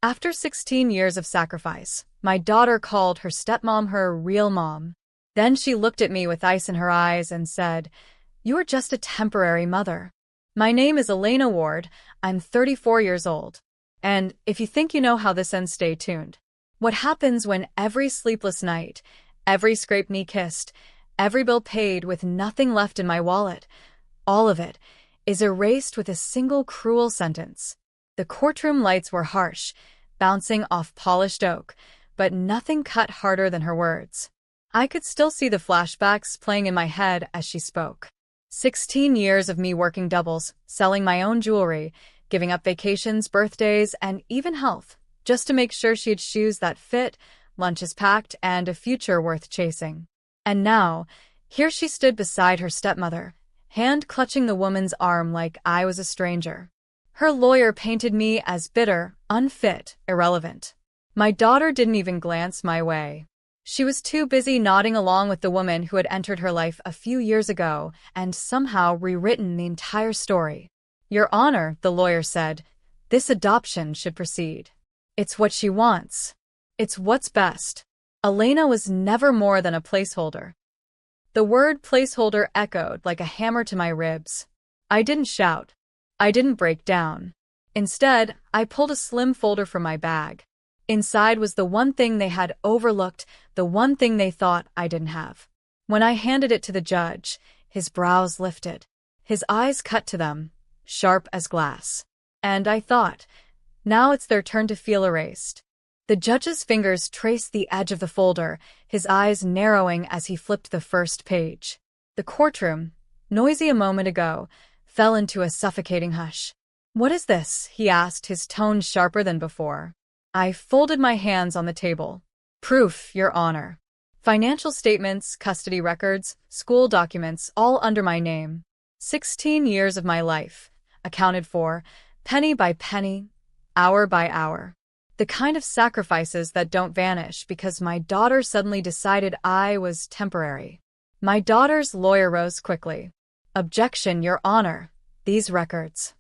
After 16 years of sacrifice, my daughter called her stepmom her real mom. Then she looked at me with ice in her eyes and said, "You are just a temporary mother." My name is Elena Ward. I'm 34 years old. And if you think you know how this ends, stay tuned. What happens when every sleepless night, every scraped knee kissed, every bill paid with nothing left in my wallet, all of it, is erased with a single cruel sentence. The courtroom lights were harsh, bouncing off polished oak, but nothing cut harder than her words. I could still see the flashbacks playing in my head as she spoke. 16 years of me working doubles, selling my own jewelry, giving up vacations, birthdays, and even health, just to make sure she had shoes that fit, lunches packed, and a future worth chasing. And now, here she stood beside her stepmother, hand clutching the woman's arm like I was a stranger. Her lawyer painted me as bitter, unfit, irrelevant. My daughter didn't even glance my way. She was too busy nodding along with the woman who had entered her life a few years ago and somehow rewritten the entire story. "Your Honor," the lawyer said, "this adoption should proceed. It's what she wants. It's what's best." Elena was never more than a placeholder. The word placeholder echoed like a hammer to my ribs. I didn't shout. I didn't break down. Instead, I pulled a slim folder from my bag. Inside was the one thing they had overlooked, the one thing they thought I didn't have. When I handed it to the judge, his brows lifted. His eyes cut to them, sharp as glass. And I thought, now it's their turn to feel erased. The judge's fingers traced the edge of the folder, his eyes narrowing as he flipped the first page. The courtroom, noisy a moment ago, fell into a suffocating hush. "What is this?" he asked, his tone sharper than before. I folded my hands on the table. "Proof, Your Honor. Financial statements, custody records, school documents, all under my name. 16 years of my life, accounted for, penny by penny, hour by hour. The kind of sacrifices that don't vanish because my daughter suddenly decided I was temporary." My daughter's lawyer rose quickly. "Objection, Your Honor. These records."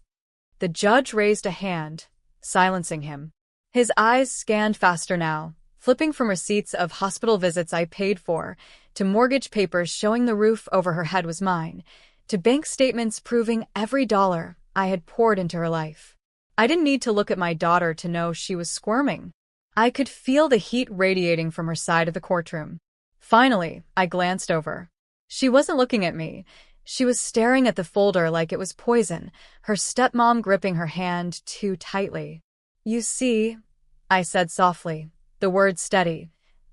The judge raised a hand, silencing him. His eyes scanned faster now, flipping from receipts of hospital visits I paid for, to mortgage papers showing the roof over her head was mine, to bank statements proving every dollar I had poured into her life. I didn't need to look at my daughter to know she was squirming. I could feel the heat radiating from her side of the courtroom. Finally, I glanced over. She wasn't looking at me. She was staring at the folder like it was poison, her stepmom gripping her hand too tightly. "You see," I said softly, the words steady,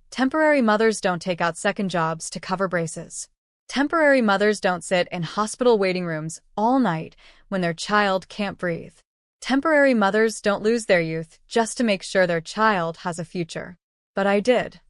"temporary mothers don't take out second jobs to cover braces. Temporary mothers don't sit in hospital waiting rooms all night when their child can't breathe. Temporary mothers don't lose their youth just to make sure their child has a future. But I did."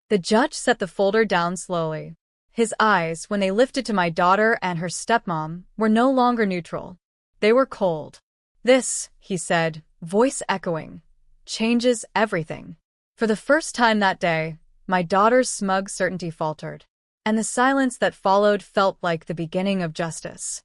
The judge set the folder down slowly. His eyes, when they lifted to my daughter and her stepmom, were no longer neutral. They were cold. "This," he said, voice echoing, "changes everything." For the first time that day, my daughter's smug certainty faltered, and the silence that followed felt like the beginning of justice.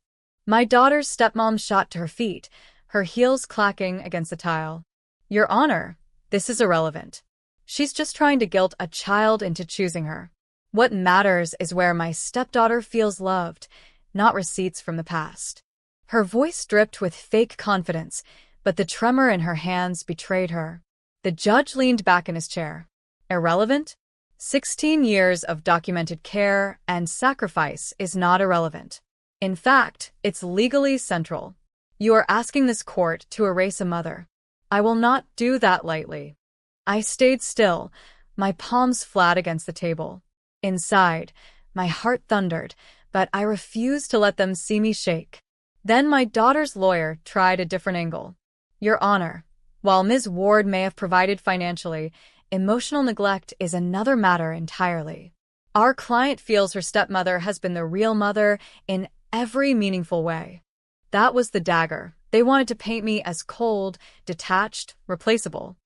My daughter's stepmom shot to her feet, her heels clacking against the tile. "Your Honor, this is irrelevant. She's just trying to guilt a child into choosing her. What matters is where my stepdaughter feels loved, not receipts from the past." Her voice dripped with fake confidence, but the tremor in her hands betrayed her. The judge leaned back in his chair. "Irrelevant? 16 years of documented care and sacrifice is not irrelevant. In fact, it's legally central. You are asking this court to erase a mother. I will not do that lightly." I stayed still, my palms flat against the table. Inside, my heart thundered, but I refused to let them see me shake. Then my daughter's lawyer tried a different angle. "Your Honor, while Ms. Ward may have provided financially, emotional neglect is another matter entirely. Our client feels her stepmother has been the real mother in every meaningful way." That was the dagger. They wanted to paint me as cold, detached, replaceable.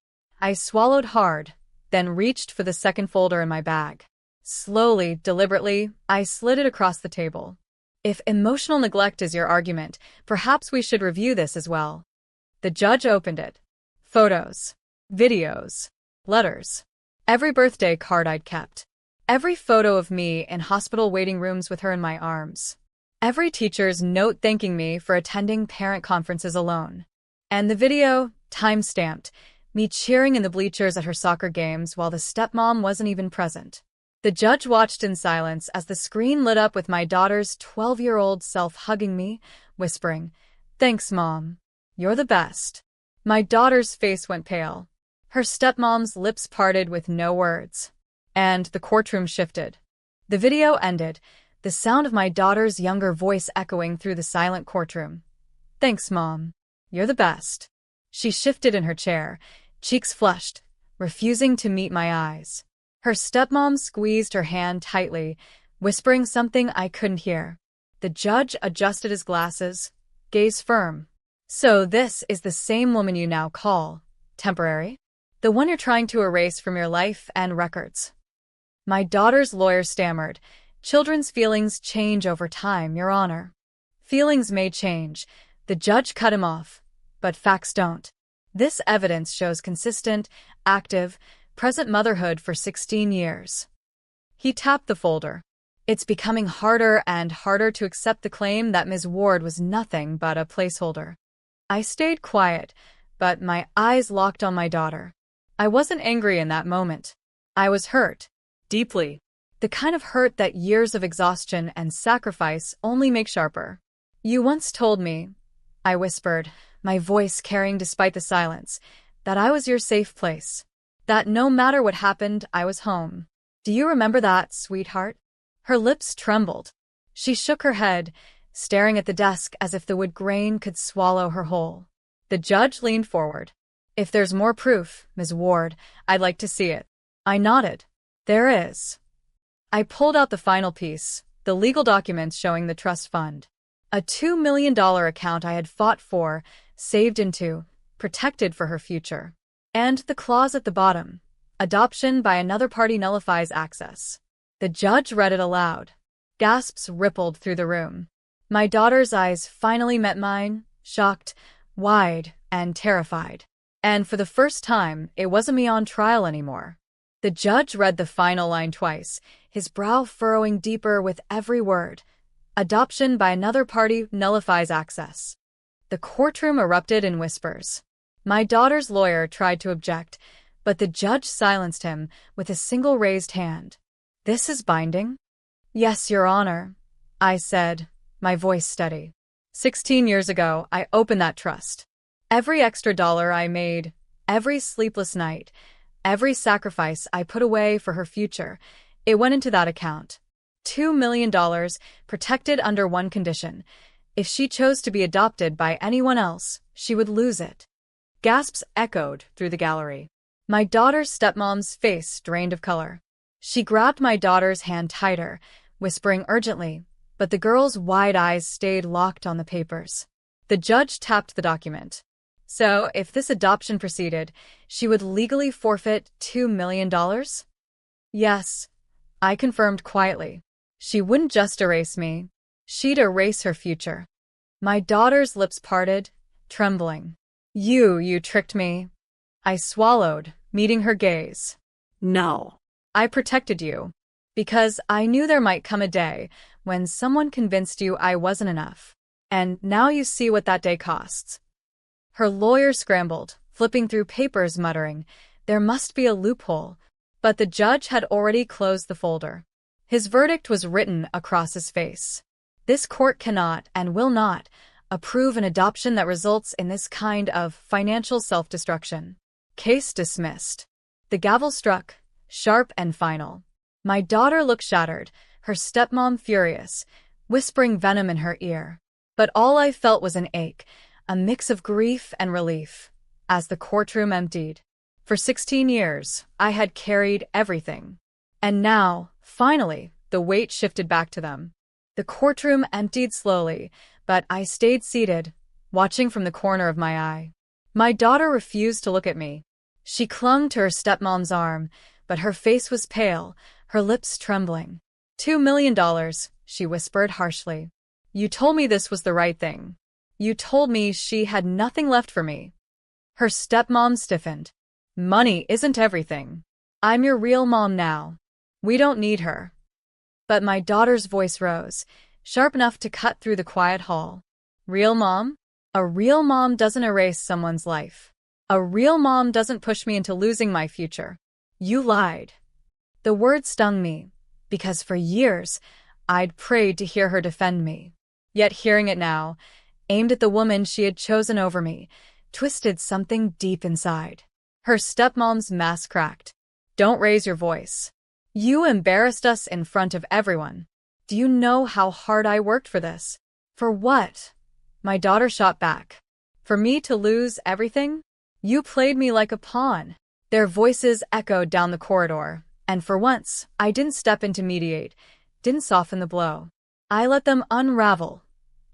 I swallowed hard, then reached for the second folder in my bag. Slowly, deliberately, I slid it across the table. "If emotional neglect is your argument, perhaps we should review this as well." The judge opened it. Photos. videos, letters, every birthday card I'd kept, every photo of me in hospital waiting rooms with her in my arms, every teacher's note thanking me for attending parent conferences alone, and the video, time-stamped, me cheering in the bleachers at her soccer games while the stepmom wasn't even present. The judge watched in silence as the screen lit up with my daughter's 12-year-old self hugging me, whispering, "Thanks, Mom. You're the best." My daughter's face went pale. Her stepmom's lips parted with no words. And the courtroom shifted. The video ended, the sound of my daughter's younger voice echoing through the silent courtroom. "Thanks, Mom. You're the best." She shifted in her chair, cheeks flushed, refusing to meet my eyes. Her stepmom squeezed her hand tightly, whispering something I couldn't hear. The judge adjusted his glasses, gaze firm. "So this is the same woman you now call temporary? The one you're trying to erase from your life and records?" My daughter's lawyer stammered, "Children's feelings change over time, Your Honor." "Feelings may change," the judge cut him off, "but facts don't. This evidence shows consistent, active, present motherhood for 16 years. He tapped the folder. "It's becoming harder and harder to accept the claim that Ms. Ward was nothing but a placeholder." I stayed quiet, but my eyes locked on my daughter. I wasn't angry in that moment. I was hurt. Deeply. The kind of hurt that years of exhaustion and sacrifice only make sharper. "You once told me," I whispered, my voice carrying despite the silence, "that I was your safe place. That no matter what happened, I was home. Do you remember that, sweetheart?" Her lips trembled. She shook her head, staring at the desk as if the wood grain could swallow her whole. The judge leaned forward. "If there's more proof, Ms. Ward, I'd like to see it." I nodded. "There is." I pulled out the final piece, the legal documents showing the trust fund. A $2 million account I had fought for, saved into, protected for her future. And the clause at the bottom, "Adoption by another party nullifies access." The judge read it aloud. Gasps rippled through the room. My daughter's eyes finally met mine, shocked, wide, and terrified. And for the first time, it wasn't me on trial anymore. The judge read the final line twice, his brow furrowing deeper with every word. "Adoption by another party nullifies access." The courtroom erupted in whispers. My daughter's lawyer tried to object, but the judge silenced him with a single raised hand. "This is binding?" "Yes, Your Honor," I said, my voice steady. 16 years ago, I opened that trust. Every extra dollar I made, every sleepless night, every sacrifice I put away for her future, it went into that account. $2 million, protected under one condition. If she chose to be adopted by anyone else, she would lose it. Gasps echoed through the gallery. My daughter's stepmom's face drained of color. She grabbed my daughter's hand tighter, whispering urgently, but the girl's wide eyes stayed locked on the papers. The judge tapped the document. "So, if this adoption proceeded, she would legally forfeit $2 million? "Yes," I confirmed quietly. "She wouldn't just erase me. She'd erase her future." My daughter's lips parted, trembling. You tricked me." I swallowed, meeting her gaze. "No. I protected you. Because I knew there might come a day when someone convinced you I wasn't enough. And now you see what that day costs." Her lawyer scrambled, flipping through papers muttering, "There must be a loophole." But the judge had already closed the folder. His verdict was written across his face. "This court cannot and will not approve an adoption that results in this kind of financial self-destruction." Case dismissed. The gavel struck, sharp and final. My daughter looked shattered, her stepmom furious, whispering venom in her ear. But all I felt was an ache, a mix of grief and relief, as the courtroom emptied. For 16 years, I had carried everything. And now, finally, the weight shifted back to them. The courtroom emptied slowly, but I stayed seated, watching from the corner of my eye. My daughter refused to look at me. She clung to her stepmom's arm, but her face was pale, her lips trembling. $2 million, she whispered harshly. "You told me this was the right thing. You told me she had nothing left for me." Her stepmom stiffened. Money isn't everything. I'm your real mom now. We don't need her. But my daughter's voice rose, sharp enough to cut through the quiet hall. Real mom? A real mom doesn't erase someone's life. A real mom doesn't push me into losing my future. You lied. The word stung me, because for years, I'd prayed to hear her defend me. Yet hearing it now, aimed at the woman she had chosen over me, twisted something deep inside. Her stepmom's mask cracked. Don't raise your voice. You embarrassed us in front of everyone. Do you know how hard I worked for this? For what? My daughter shot back. For me to lose everything? You played me like a pawn. Their voices echoed down the corridor, and for once, I didn't step in to mediate, didn't soften the blow. I let them unravel,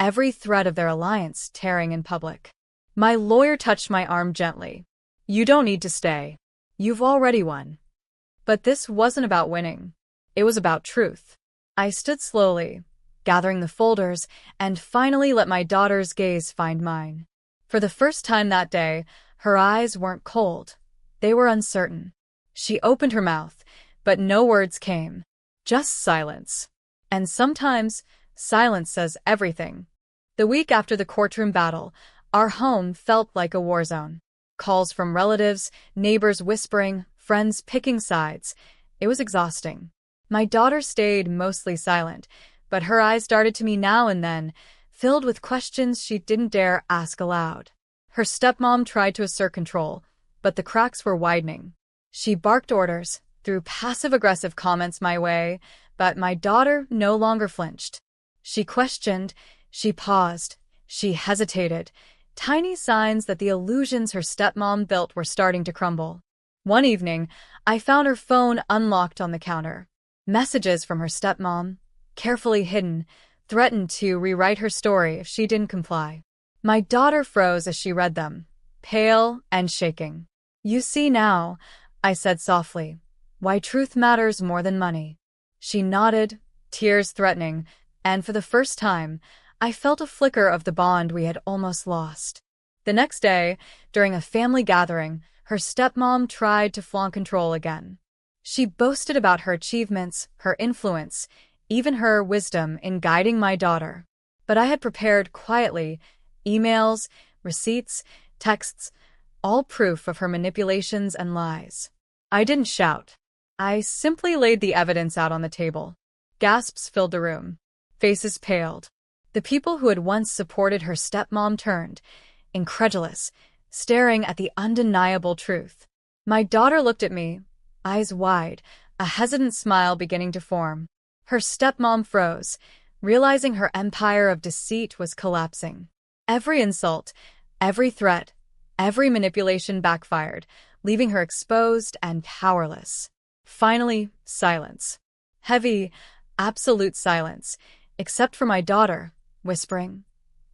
every thread of their alliance tearing in public. My lawyer touched my arm gently. You don't need to stay. You've already won. But this wasn't about winning. It was about truth. I stood slowly, gathering the folders, and finally let my daughter's gaze find mine. For the first time that day, her eyes weren't cold. They were uncertain. She opened her mouth, but no words came. Just silence. And sometimes, silence says everything. The week after the courtroom battle, our home felt like a war zone. Calls from relatives, neighbors whispering, friends picking sides. It was exhausting. My daughter stayed mostly silent, but her eyes darted to me now and then, filled with questions she didn't dare ask aloud. Her stepmom tried to assert control, but the cracks were widening. She barked orders, threw passive-aggressive comments my way, but my daughter no longer flinched. She questioned, she paused, she hesitated, tiny signs that the illusions her stepmom built were starting to crumble. One evening, I found her phone unlocked on the counter. Messages from her stepmom, carefully hidden, threatened to rewrite her story if she didn't comply. My daughter froze as she read them, pale and shaking. You see now, I said softly, why truth matters more than money. She nodded, tears threatening, and for the first time, I felt a flicker of the bond we had almost lost. The next day, during a family gathering, her stepmom tried to flaunt control again. She boasted about her achievements, her influence, even her wisdom in guiding my daughter. But I had prepared quietly, emails, receipts, texts, all proof of her manipulations and lies. I didn't shout. I simply laid the evidence out on the table. Gasps filled the room. Faces paled. The people who had once supported her stepmom turned, incredulous, staring at the undeniable truth. My daughter looked at me, eyes wide, a hesitant smile beginning to form. Her stepmom froze, realizing her empire of deceit was collapsing. Every insult, every threat, every manipulation backfired, leaving her exposed and powerless. Finally, silence. Heavy, absolute silence, except for my daughter, whispering,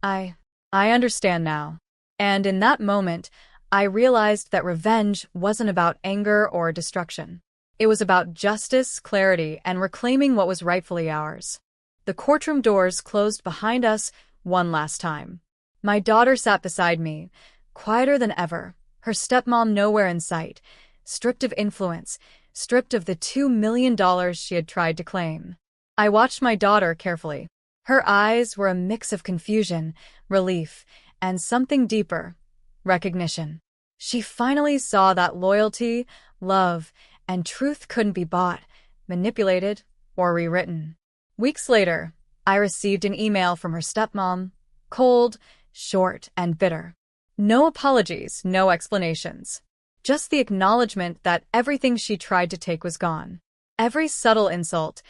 I understand now. And in that moment, I realized that revenge wasn't about anger or destruction. It was about justice, clarity, and reclaiming what was rightfully ours. The courtroom doors closed behind us one last time. My daughter sat beside me, quieter than ever, her stepmom nowhere in sight, stripped of influence, stripped of the $2 million she had tried to claim. I watched my daughter carefully. Her eyes were a mix of confusion, relief, and something deeper, recognition. She finally saw that loyalty, love, and truth couldn't be bought, manipulated, or rewritten. Weeks later, I received an email from her stepmom, cold, short, and bitter. No apologies, no explanations. Just the acknowledgement that everything she tried to take was gone. Every subtle insult,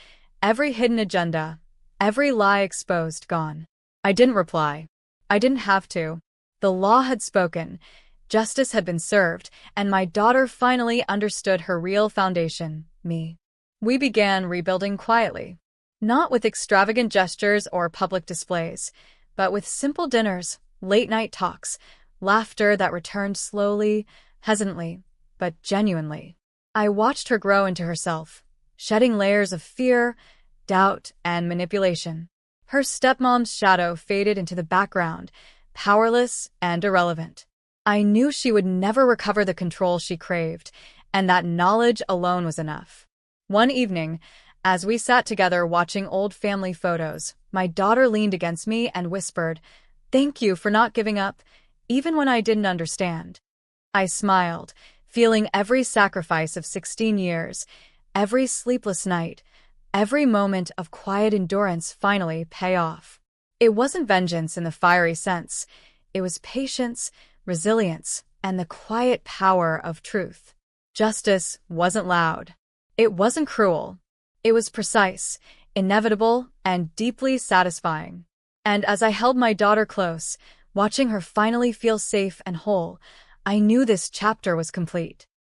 every hidden agenda, every lie exposed, gone. I didn't reply. I didn't have to. The law had spoken, justice had been served, and my daughter finally understood her real foundation, me. We began rebuilding quietly. Not with extravagant gestures or public displays, but with simple dinners, late-night talks, laughter that returned slowly, hesitantly, but genuinely. I watched her grow into herself, shedding layers of fear, doubt, and manipulation. Her stepmom's shadow faded into the background, powerless and irrelevant. I knew she would never recover the control she craved, and that knowledge alone was enough. One evening, as we sat together watching old family photos, my daughter leaned against me and whispered, "Thank you for not giving up, even when I didn't understand." I smiled, feeling every sacrifice of 16 years, every sleepless night, every moment of quiet endurance finally pay off. It wasn't vengeance in the fiery sense. It was patience, resilience, and the quiet power of truth. Justice wasn't loud. It wasn't cruel. It was precise, inevitable, and deeply satisfying. And as I held my daughter close, watching her finally feel safe and whole, I knew this chapter was complete.